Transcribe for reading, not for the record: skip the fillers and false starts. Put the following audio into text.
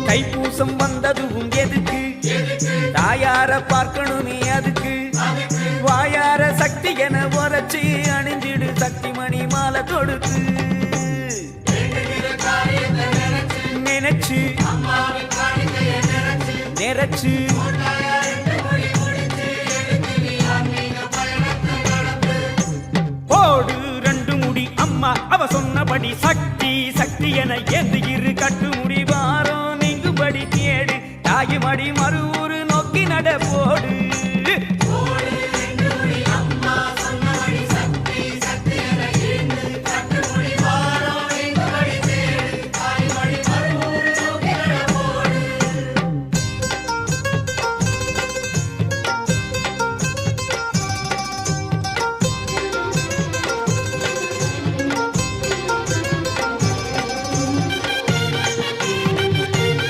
தைப்பூசம் வந்ததும் எதுக்கு தாயார பார்க்கணுமே அதுக்கு வாயார சக்தி என உரைச்சு அணிஞ்சிடு சக்தி மணி மாலை தொடுத்து நினைச்சு நிறைச்சு போடு ரெண்டு முடி அம்மா அவ சொன்னபடி சக்தி சக்தி என எந்திரு கட்டு முடி வாரம் நீங்குபடி கேடு தாயி மடி மறு ஊரு நோக்கி நட போடு